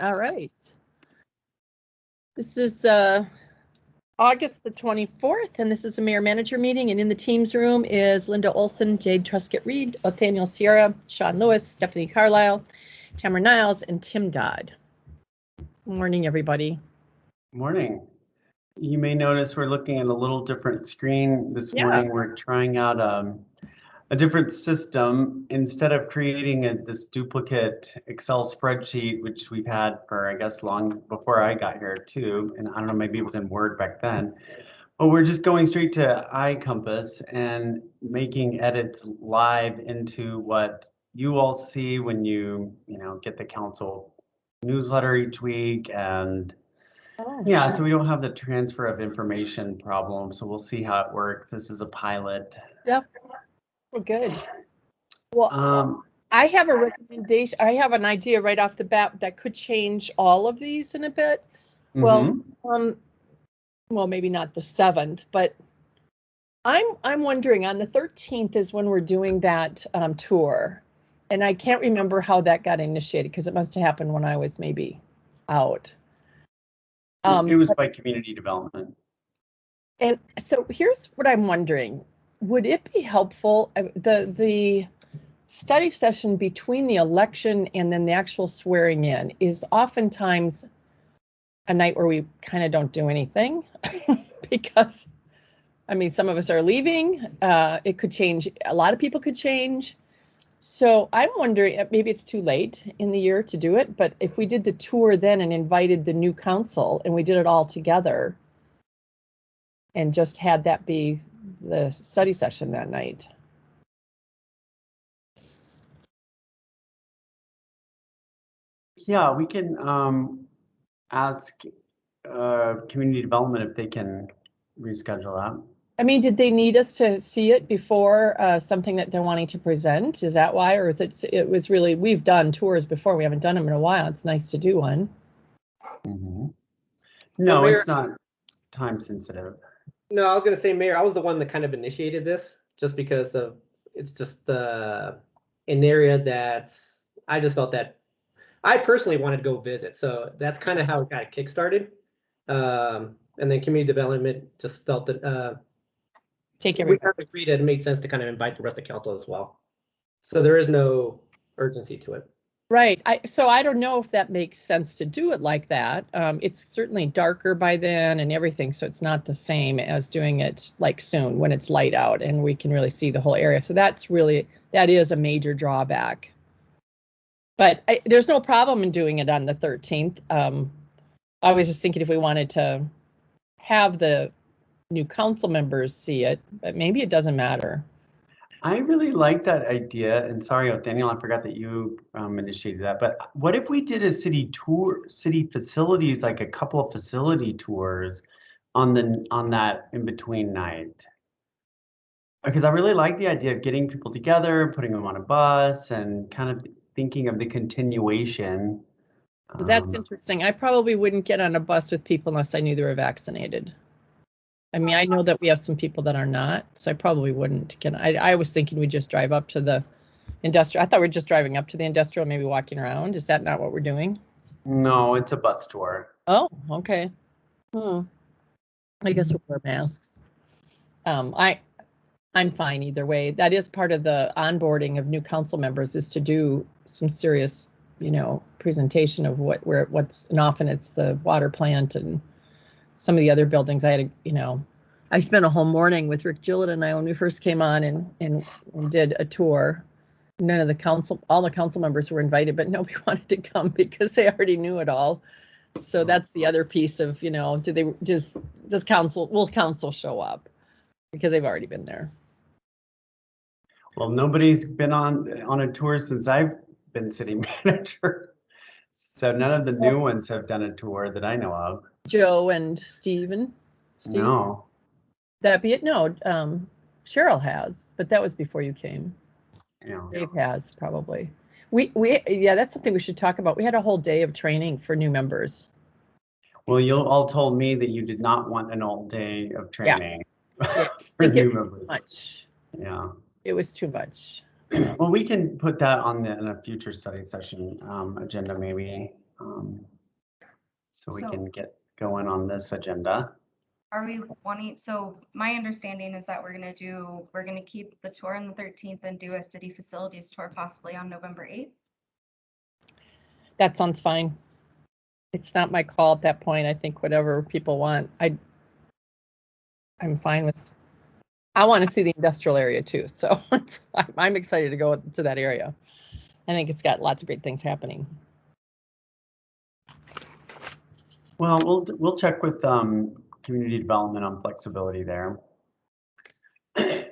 All right. This is August the 24th, and this is a mayor manager meeting. And in the Teams room is Linda Olson, Jade Truscott-Reed, Nathaniel Sierra, Shawn Lewis, Stephanie Carlisle, Tamara Niles, and Tim Dodd. Good morning, everybody. Morning. You may notice we're looking at a little different screen this morning. We're trying out a different system. Instead of creating this duplicate Excel spreadsheet, which we've had for, I guess, long before I got here too, and I don't know, maybe it was in Word back then, but we're just going straight to iCompass and making edits live into what you all see when you get the council newsletter each week. And yeah, so we don't have the transfer of information problem. So we'll see how it works. This is a pilot. Yep. Well, good. Well, I have a recommendation. I have an idea right off the bat that could change all of these in a bit. Well, well, maybe not the 7th, but I'm wondering on the 13th is when we're doing that tour, and I can't remember how that got initiated because it must have happened when I was maybe out. It was by community development. And so here's what I'm wondering. Would it be helpful, the study session between the election and then the actual swearing in is oftentimes a night where we kind of don't do anything because, I mean, some of us are leaving. It could change. A lot of people could change. So I'm wondering, maybe it's too late in the year to do it, but if we did the tour then and invited the new council and we did it all together and just had that be the study session that night. Yeah, we can ask community development if they can reschedule that. I mean, did they need us to see it before something that they're wanting to present? Is that why, or is it was really, we've done tours before, we haven't done them in a while. It's nice to do one. No, well, Mayor, it's not time sensitive. No, I was going to say, Mayor, I was the one that kind of initiated this just because of it's just an area that I just felt that I personally wanted to go visit. So that's kind of how it got kickstarted. And then community development just felt that we kind of agreed it made sense to kind of invite the rest of the council as well. So there is no urgency to it. Right. So I don't know if that makes sense to do it like that. It's certainly darker by then and everything, so it's not the same as doing it like soon when it's light out and we can really see the whole area. So that is a major drawback. But there's no problem in doing it on the 13th. I was just thinking if we wanted to have the new council members see it, but maybe it doesn't matter. I really like that idea, and sorry, Nathaniel, I forgot that you initiated that, but what if we did a city tour, city facilities, like a couple of facility tours on that in-between night? Because I really like the idea of getting people together, putting them on a bus, and kind of thinking of the continuation. That's interesting. I probably wouldn't get on a bus with people unless I knew they were vaccinated. I mean, I know that we have some people that are not, so I probably wouldn't. I was thinking we'd just drive up to the industrial. I thought we were just driving up to the industrial, maybe walking around. Is that not what we're doing? No, it's a bus tour. Oh, okay. I guess we'll wear masks. I'm fine either way. That is part of the onboarding of new council members is to do some serious, presentation of and often it's the water plant and some of the other buildings. I spent a whole morning with Rick Gillett and I when we first came on and did a tour. All the council members were invited, but nobody wanted to come because they already knew it all. So that's the other piece of, will council show up? Because they've already been there. Well, nobody's been on a tour since I've been city manager. So none of the new ones have done a tour that I know of. Joe and Steve. No. That be it? No, Cheryl has, but that was before you came. Yeah. Dave has probably. Yeah, that's something we should talk about. We had a whole day of training for new members. Well, you all told me that you did not want an all day of training for new members. Too much. Yeah. It was too much. Well, we can put that on in a future study session agenda, maybe. so we can get going on this agenda. Are we wanting, so my understanding is that we're gonna keep the tour on the 13th and do a city facilities tour possibly on November 8th. That sounds fine. It's not my call at that point. I think whatever people want, I'm fine with. I want to see the industrial area too, so I'm excited to go to that area. I think it's got lots of great things happening. Well, we'll check with community development on flexibility there. So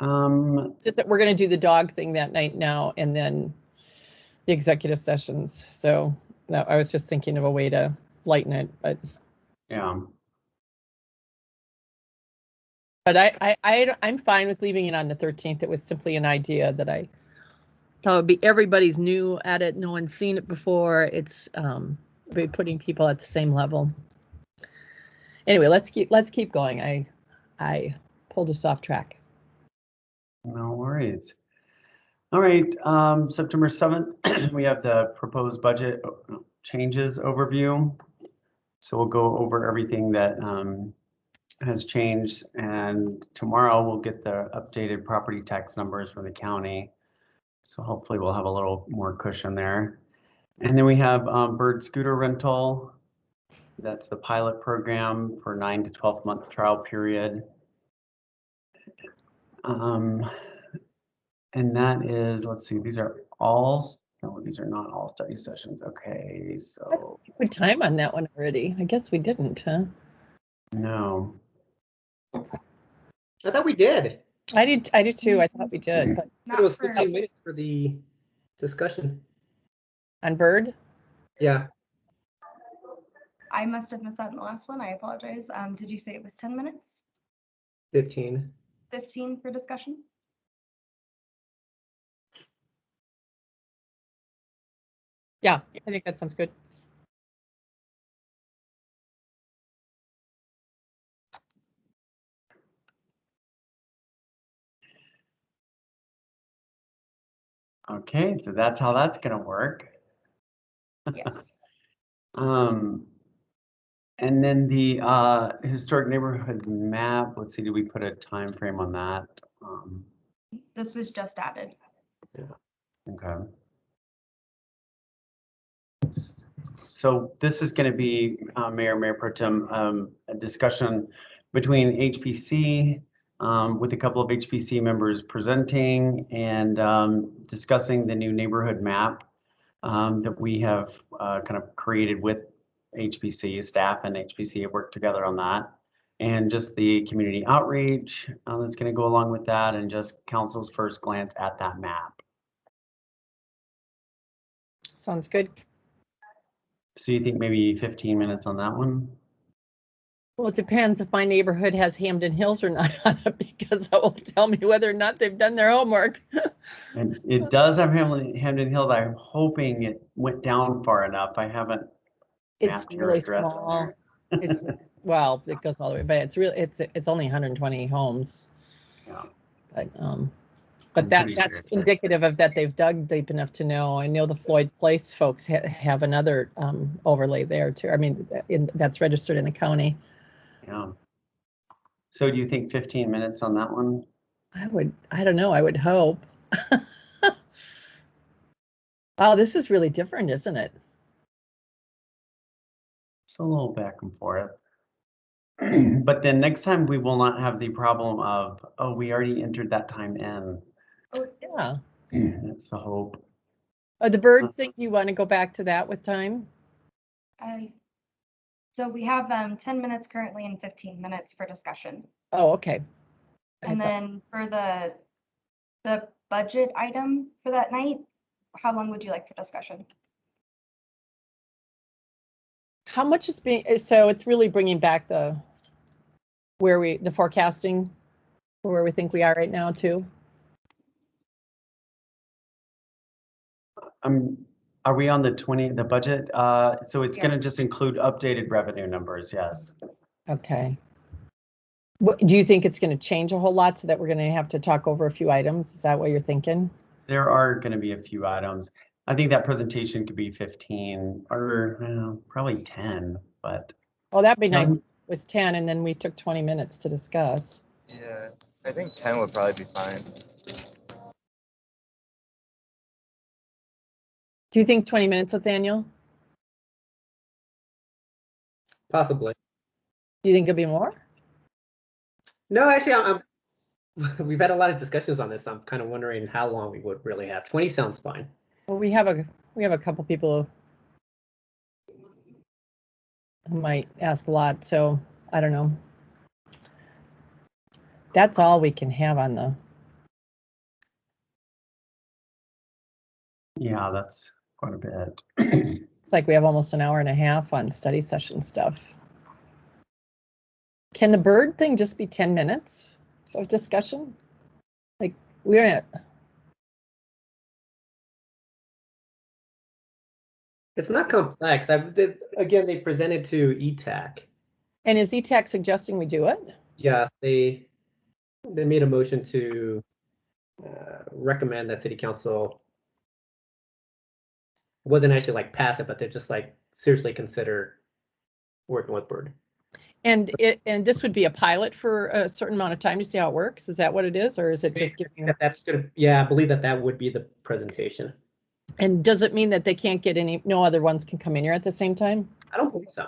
we're going to do the dog thing that night now, and then the executive sessions. So no, I was just thinking of a way to lighten it, but yeah. But I'm fine with leaving it on the 13th. It was simply an idea that I thought would be everybody's new at it. No one's seen it before. It's be putting people at the same level. Anyway, let's keep going. I pulled us off track. No worries. All right, September 7th, we have the proposed budget changes overview. So we'll go over everything that has changed, and tomorrow we'll get the updated property tax numbers from the county. So hopefully we'll have a little more cushion there. And then we have bird scooter rental. That's the pilot program for 9 to 12 month trial period. And that is, let's see, these are all, no, these are not all study sessions. Okay, so. Good time on that one already. I guess we didn't, huh? No. I thought we did. I did too. I thought we did, but It was 15 minutes for the discussion. on bird? Yeah. I must have missed that in the last one. I apologize. Did you say it was 10 minutes? 15. 15 for discussion? Yeah, I think that sounds good. Okay, so that's how that's gonna work. Yes. And then the historic neighborhood map, let's see, did we put a time frame on that? This was just added. Okay. So this is going to be Mayor Pro Tem, a discussion between HPC with a couple of HPC members presenting and discussing the new neighborhood map that we have kind of created with HPC. Staff and HPC have worked together on that, and just the community outreach that's going to go along with that, and just council's first glance at that map. Sounds good. So you think maybe 15 minutes on that one? Well, it depends if my neighborhood has Hampton Hills or not on it, because that will tell me whether or not they've done their homework. And it does have Hampton Hills. I'm hoping it went down far enough. I haven't. It's really small. It's well, it goes all the way, but it's really it's only 120 homes. Yeah. But that's indicative of that they've dug deep enough to know. I know the Floyd Place folks have another overlay there too. I mean, that's registered in the county. Yeah. So do you think 15 minutes on that one? I don't know. I would hope. Wow, this is really different, isn't it? It's a little back and forth. But then next time we will not have the problem of, oh, we already entered that time in. Oh, yeah. That's the hope. The bird thing, you want to go back to that with time? So we have 10 minutes currently and 15 minutes for discussion. Oh, okay. And then for the budget item for that night, how long would you like for discussion? How much is being, so it's really bringing back the forecasting where we think we are right now too? Are we on the budget? So it's going to just include updated revenue numbers, yes. Okay. Do you think it's going to change a whole lot so that we're going to have to talk over a few items? Is that what you're thinking? There are going to be a few items. I think that presentation could be 15 or probably 10, but. Oh, that'd be nice. 10? It was 10 and then we took 20 minutes to discuss. Yeah, I think 10 would probably be fine. Do you think 20 minutes, Nathaniel? Possibly. Do you think it'll be more? No, actually, I'm we've had a lot of discussions on this. I'm kind of wondering how long we would really have. 20 sounds fine. Well, we have a couple people who might ask a lot, so I don't know. That's all we can have on the. Yeah, that's quite a bit. It's like we have almost an hour and a half on study session stuff. Can the bird thing just be 10 minutes of discussion? Like we don't. It's not complex. Again, they presented to ETAC. And is ETAC suggesting we do it? Yes, they made a motion to recommend that City Council wasn't actually like pass it, but they just like seriously consider working with Bird. And this would be a pilot for a certain amount of time to see how it works. Is that what it is, or is it just giving? That's gonna. Yeah, I believe that would be the presentation. And does it mean that they can't get no other ones can come in here at the same time? I don't believe so.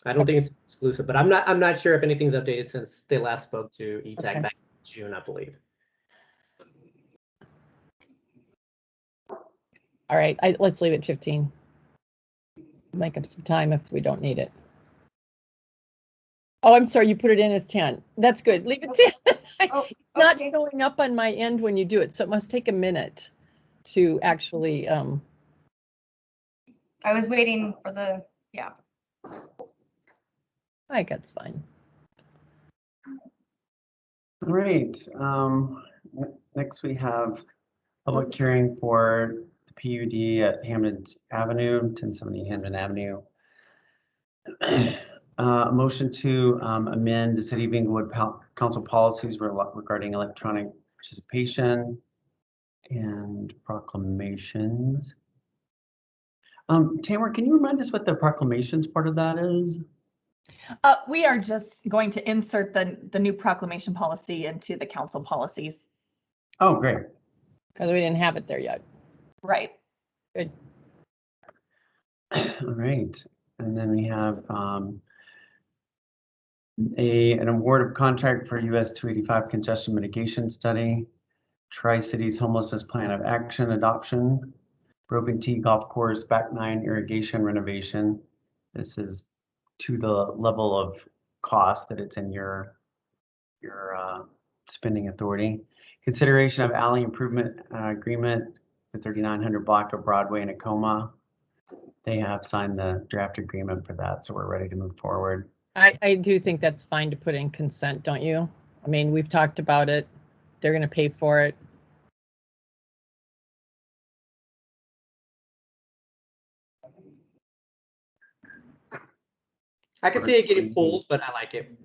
I don't think it's exclusive, but I'm not sure if anything's updated since they last spoke to ETAC Okay. back in June, I believe. All right, let's leave it 15. Make up some time if we don't need it. Oh, I'm sorry, you put it in as 10. That's good. Leave it 10. Oh, It's not okay. showing up on my end when you do it, so it must take a minute to actually. I was waiting for the, yeah. I think that's fine. All right. Next we have public hearing for the PUD at Hampton Avenue, 1070 Hampton Avenue. Motion to amend the City of Inglewood Council policies regarding electronic participation and proclamations. Tamara, can you remind us what the proclamations part of that is? We are just going to insert the new proclamation policy into the council policies. Oh, great. Because we didn't have it there yet. Right. Good. All right. And then we have an award of contract for US 285 congestion mitigation study, Tri-Cities homelessness plan of action adoption, Broken T golf course back 9 irrigation renovation. This is to the level of cost that it's in your spending authority. Consideration of alley improvement agreement for 3900 block of Broadway in Tacoma. They have signed the draft agreement for that, so we're ready to move forward. I do think that's fine to put in consent, don't you? I mean, we've talked about it. They're going to pay for it. I could see it getting pulled, but I like it.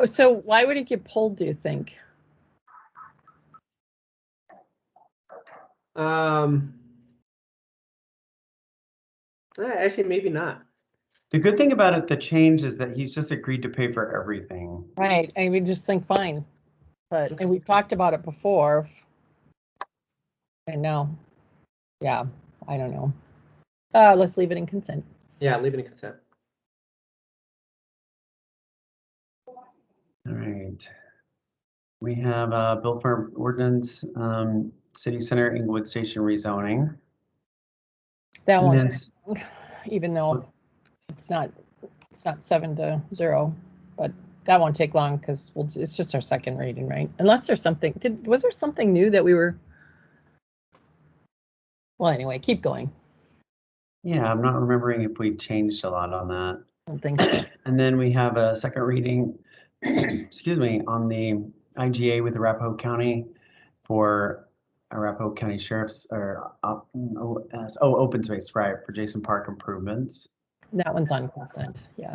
So why would it get pulled, do you think? Actually, maybe not. The good thing about it, the change is that he's just agreed to pay for everything. Right. I mean, just think fine. And we've talked about it before. And now, yeah, I don't know. Let's leave it in consent. Yeah, leave it in consent. All right. We have a bill for ordinance, City Center Inglewood Station rezoning. That And one, then even though it's not 7-0, but that won't take long because it's just our second reading, right? Unless there's something. Was there something new that we were? Well, anyway, keep going. yeah, I'm not remembering if we changed a lot on that. I don't think so. And then we have a second reading, excuse me, on the IGA with Arapahoe County for Arapahoe County Sheriff's or open space, right, for Jason Park improvements. That one's on consent, yeah.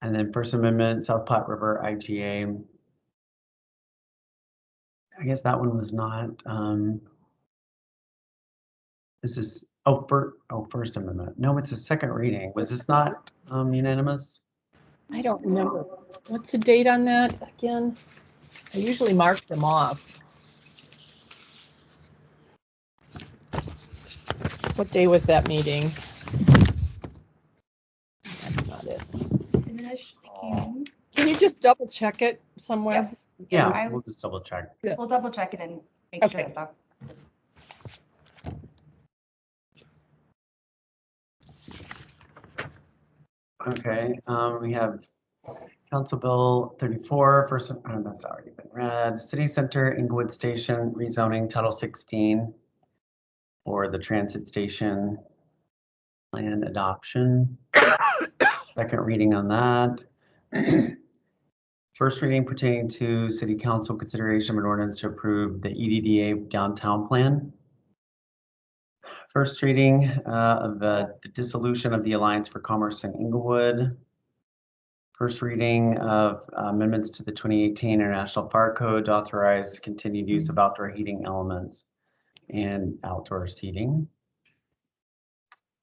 And then First Amendment, South Platte River IGA. I guess that one was not. This is, First Amendment. No, it's a second reading. Was this not unanimous? I don't remember. What's the date on that again? I usually mark them off. What day was that meeting? That's not it. Diminished came. Can you just double check it somewhere? Yes. Yeah, I- we'll just double check. We'll double check it and make sure Okay. that that's. Okay, we have Council Bill 34, that's already been read. City Center, Inglewood Station, rezoning Title 16 for the transit station land adoption. Second reading on that. First reading pertaining to City Council consideration of an ordinance to approve the EDDA downtown plan. First reading of the dissolution of the Alliance for Commerce in Inglewood. First reading of amendments to the 2018 International Fire Code to authorize continued use of outdoor heating elements and outdoor seating.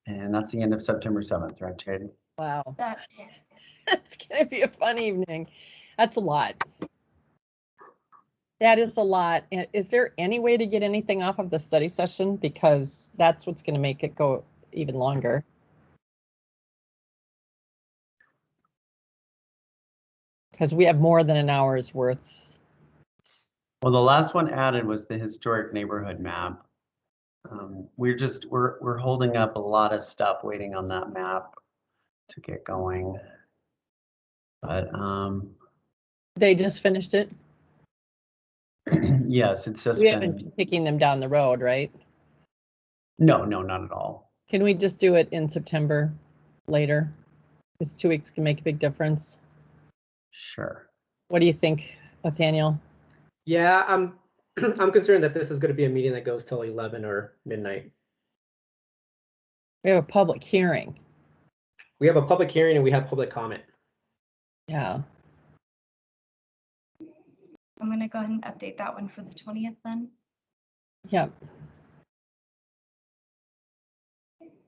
And that's the end of September 7th, right, Jade? Wow. That is. It's gonna be a fun evening. That's a lot. That is a lot. Is there any way to get anything off of the study session? Because that's what's gonna make it go even longer. Because we have more than an hour's worth. Well, the last one added was the historic neighborhood map. We're holding up a lot of stuff waiting on that map to get going. But They just finished it. yes, it's just We been, haven't been taking them down the road, right? no, not at all. Can we just do it in September later? Because 2 weeks can make a big difference. Sure. What do you think, Nathaniel? Yeah, I'm I'm concerned that this is going to be a meeting that goes till 11 or midnight. We have a public hearing. We have a public hearing and we have public comment. Yeah. I'm gonna go ahead and update that one for the 20th then. Yep.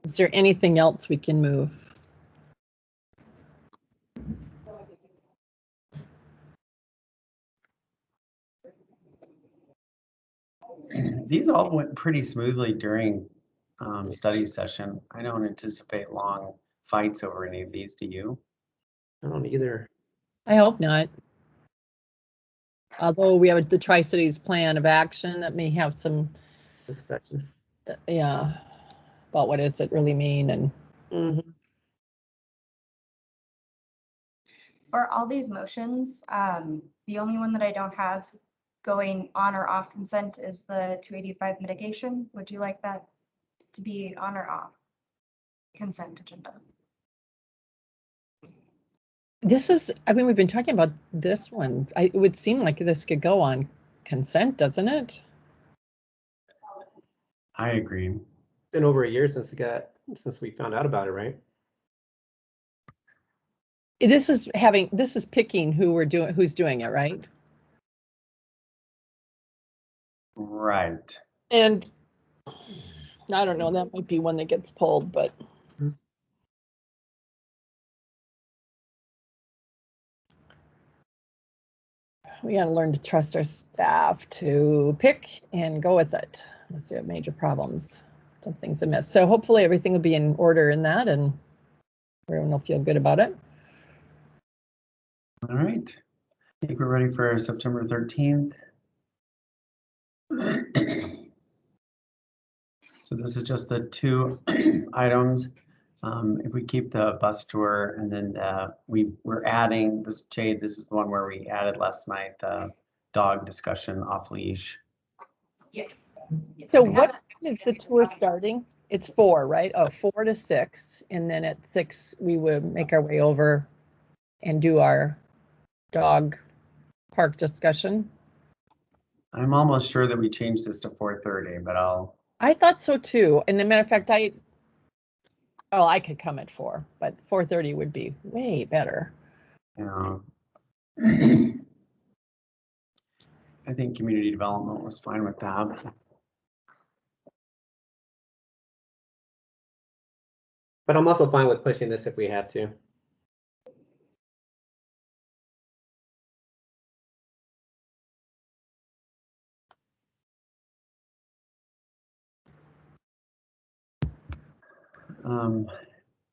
Is there anything else we can move? These all went pretty smoothly during study session. I don't anticipate long fights over any of these, do you? I don't either. I hope not. Although we have the Tri-Cities plan of action that may have some, Discussion. yeah, about what does it really mean and For all these motions, the only one that I don't have going on or off consent is the 285 mitigation. Would you like that to be on or off consent agenda? this is, I mean, we've been talking about this one. It would seem like this could go on consent, doesn't it? I agree. Been over a year since we found out about it, right? This is picking who's doing it, right? Right. And I don't know, that might be one that gets pulled, but. We gotta learn to trust our staff to pick and go with it unless we have major problems. Something's amiss. So hopefully everything will be in order in that and everyone will feel good about it. All right. I think we're ready for September 13th. So this is just the two items. If we keep the bus tour and then we're adding this, Jade, this is the one where we added last night, the dog discussion off leash. Yes. So what time is the tour starting? It's 4, right? Oh, 4 to 6. And then at 6, we would make our way over and do our dog park discussion. I'm almost sure that we changed this to 4:30, but I thought so too. And as a matter of fact, I could come at 4, but 4:30 would be way better. I think community development was fine with that. But I'm also fine with pushing this if we have to.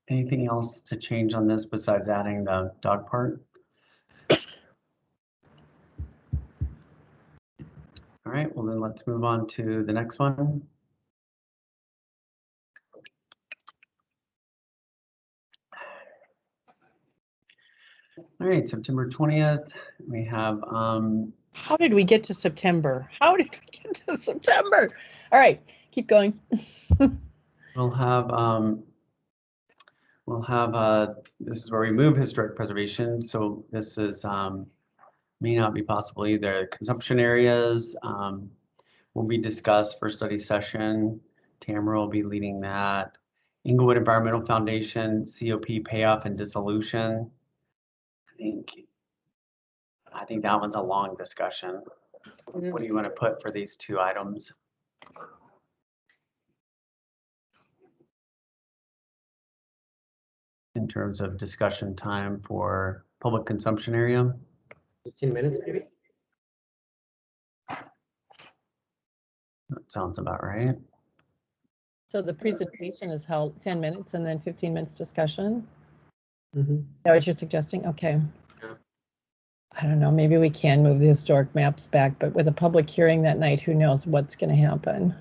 Anything else to change on this besides adding the dog part? All right, well then let's move on to the next one. All right, September 20th, we have, how did we get to September? How did we get to September? All right, keep going. we'll have, this is where we move historic preservation. So this is, may not be possible either. Consumption areas will be discussed for study session. Tamara will be leading that. Inglewood Environmental Foundation, COP payoff and dissolution. I think that one's a long discussion. What do you want to put for these two items? In terms of discussion time for public consumption area? 15 minutes maybe? That sounds about right. So the presentation is held 10 minutes and then 15 minutes discussion? Mm-hmm. Is that what you're suggesting? Okay. Yeah. I don't know, maybe we can move the historic maps back, but with a public hearing that night, who knows what's going to happen?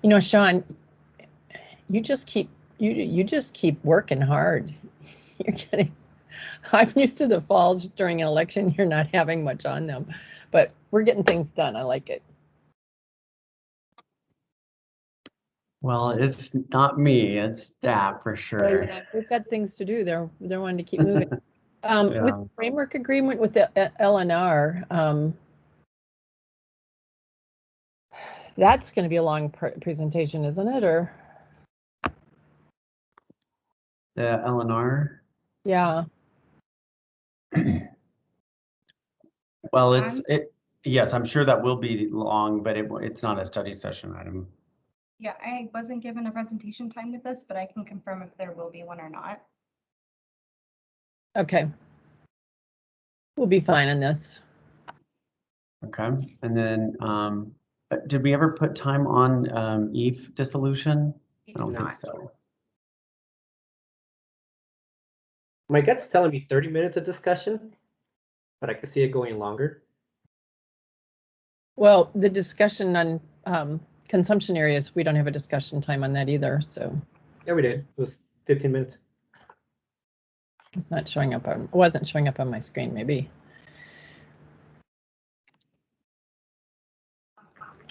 You know, Shawn, you just keep working hard. You're getting, I'm used to the falls during an election, you're not having much on them, but we're getting things done. I like it. Well, it's not me, it's staff for sure. We've got things to do. They're wanting to keep moving. Yeah. With the framework agreement with the LNR, that's going to be a long presentation, isn't it? Or The LNR? yeah. Well, yes, I'm sure that will be long, but it's not a study session item. Yeah, I wasn't given a presentation time with this, but I can confirm if there will be one or not. Okay. We'll be fine on this. Okay, and then did we ever put time on EAF dissolution? I don't think Not. so. My gut's telling me 30 minutes of discussion, but I could see it going longer. Well, the discussion on consumption areas, we don't have a discussion time on that either, so Yeah, we did. It was 15 minutes. it's not showing up on, it wasn't showing up on my screen, maybe.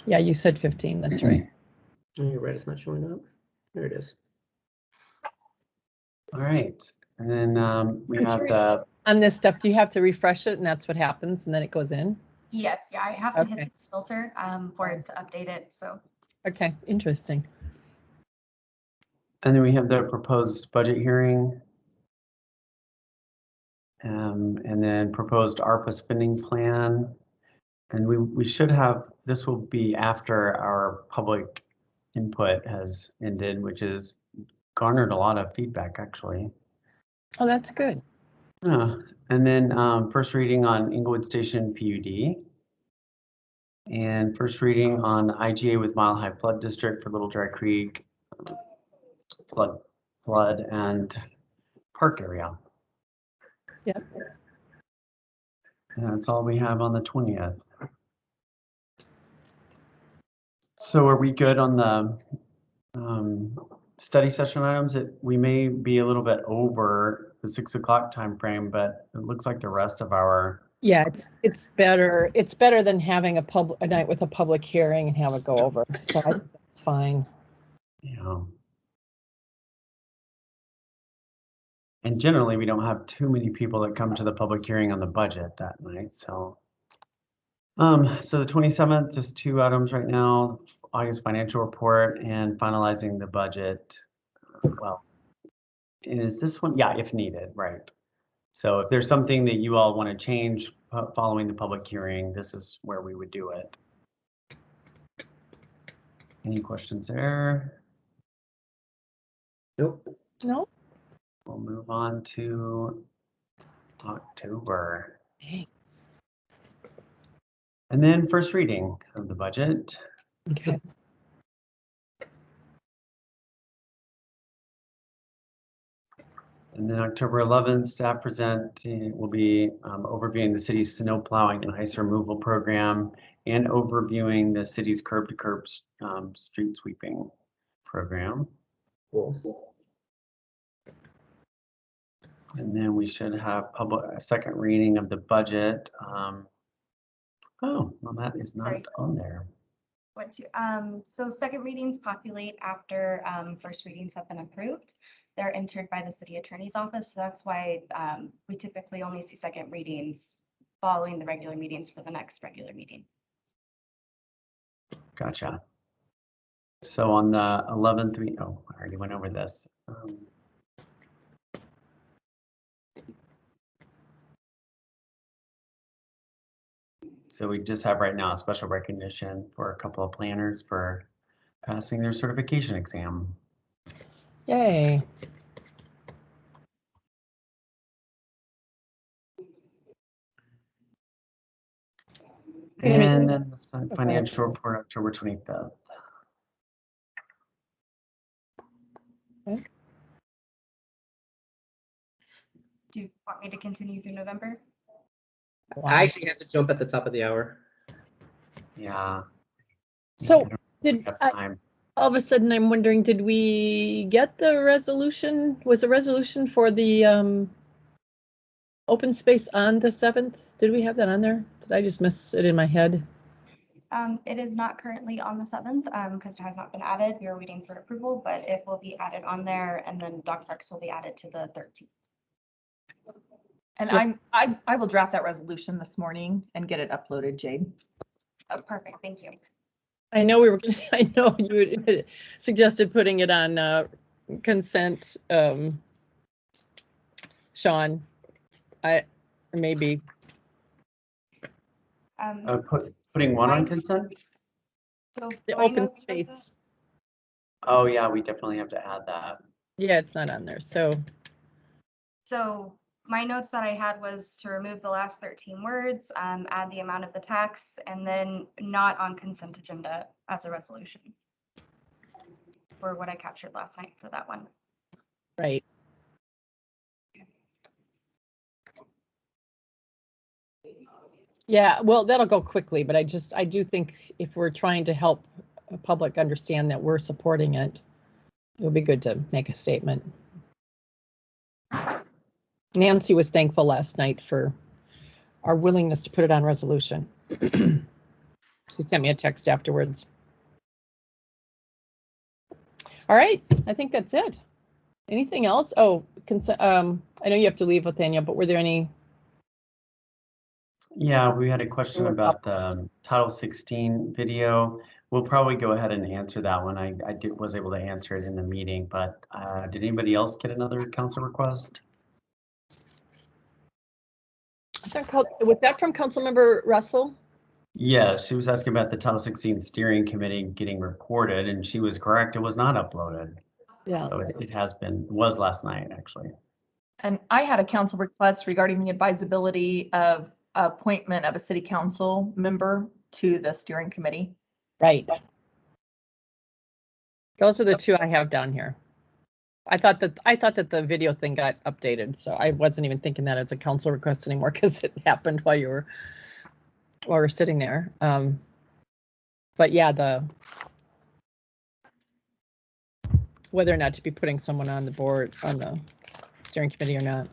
Yeah, you said 15, that's right. Oh, you're right, it's not showing up. There it is. All right, and then we I'm have curious. the, On this stuff, do you have to refresh it and that's what happens and then it goes in? Yes, yeah, I have to Okay. hit this filter for it to update it. So Okay, interesting. and then we have the proposed budget hearing. And then proposed ARPA spending plan. And we should have, this will be after our public input has ended, which has garnered a lot of feedback actually. Oh, that's good. Yeah. And then first reading on Inglewood Station PUD. And first reading on IGA with Mile High Flood District for Little Dry Creek, flood and park area. Yep. And that's all we have on the 20th. So are we good on the study session items? We may be a little bit over the 6 o'clock time frame, but it looks like the rest of our, Yeah, it's better. It's better than having a night with a public hearing and have it go over. So I think that's fine. you know. And generally, we don't have too many people that come to the public hearing on the budget that night. So, so the 27th, just 2 items right now: August financial report and finalizing the budget. Well, is this one? Yeah, if needed, right? So if there's something that you all want to change following the public hearing, this is where we would do it. Any questions there? Nope. No? We'll move on to October. Hey. And then first reading of the budget. Okay. And then October 11th, staff will be overviewing the city's snow plowing and ice removal program and overviewing the city's curb-to-curb street sweeping program. Cool. And then we should have a second reading of the budget. Oh, well, that is not Sorry. on there. So second readings populate after first readings have been approved. They're entered by the city attorney's office. So that's why we typically only see second readings following the regular meetings for the next regular meeting. Gotcha. So on the 11th, I already went over this. So we just have right now a special recognition for a couple of planners for passing their certification exam. Yay. And then the financial report, October 25th. Okay. Do you want me to continue through November? I actually have to jump at the top of the hour. Yeah. So I don't have time. all of a sudden I'm wondering, did we get the resolution? Was the resolution for the open space on the 7th? Did we have that on there? Did I just miss it in my head? It is not currently on the 7th because it has not been added. We are waiting for approval, but it will be added on there, and then dog parks will be added to the 13th. And I will draft that resolution this morning and get it uploaded, Jade. Oh, perfect. Thank you. I know I know you had suggested putting it on consent, Shawn. Maybe. Putting one on consent? So The my open notes for the- space. Oh yeah, we definitely have to add that. Yeah, it's not on there. So my notes that I had was to remove the last 13 words, add the amount of the tax, and then not on consent agenda as a resolution. For what I captured last night for that one. right. Yeah, well, that'll go quickly, but I do think if we're trying to help the public understand that we're supporting it, it would be good to make a statement. Nancy was thankful last night for our willingness to put it on resolution. She sent me a text afterwards. All right, I think that's it. Anything else? Oh, I know you have to leave, Nathaniel, but were there any? Yeah, we had a question about the Title 16 video. We'll probably go ahead and answer that one. I was able to answer it in the meeting, but did anybody else get another council request? Was that from Councilmember Russell? Yeah, she was asking about the Title 16 steering committee getting recorded, and she was correct. It was not uploaded. Yeah. So was last night, actually. And I had a council request regarding the advisability of appointment of a city council member to the steering committee. Right. Those are the two I have down here. I thought that the video thing got updated, so I wasn't even thinking that as a council request anymore because it happened while you were sitting there. But yeah, whether or not to be putting someone on the board on the steering committee or not.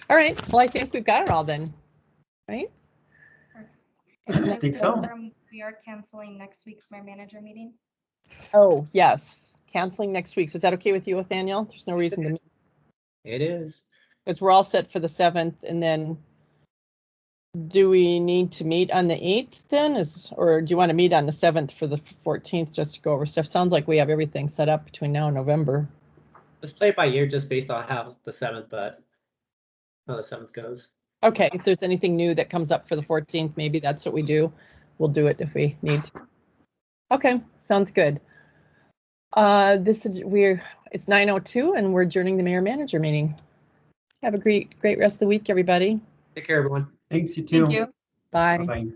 All right. Well, I think we've got it all then, right? I think so. We are canceling next week's mayor manager meeting. Oh yes. Canceling next week. So is that okay with you, Nathaniel? There's no reason to meet. It is. Because we're all set for the 7th, and then do we need to meet on the 8th then? Or do you want to meet on the 7th for the 14th just to go over stuff? Sounds like we have everything set up between now and November. Let's play it by ear just based on how the 7th, but how the 7th goes. Okay, if there's anything new that comes up for the 14th, maybe that's what we do. We'll do it if we need to. Okay, sounds good. It's 9:02 and we're adjourning the mayor manager meeting. Have a great rest of the week, everybody. Take care, everyone. Thanks, you too. Thank you. Bye. Bye-bye.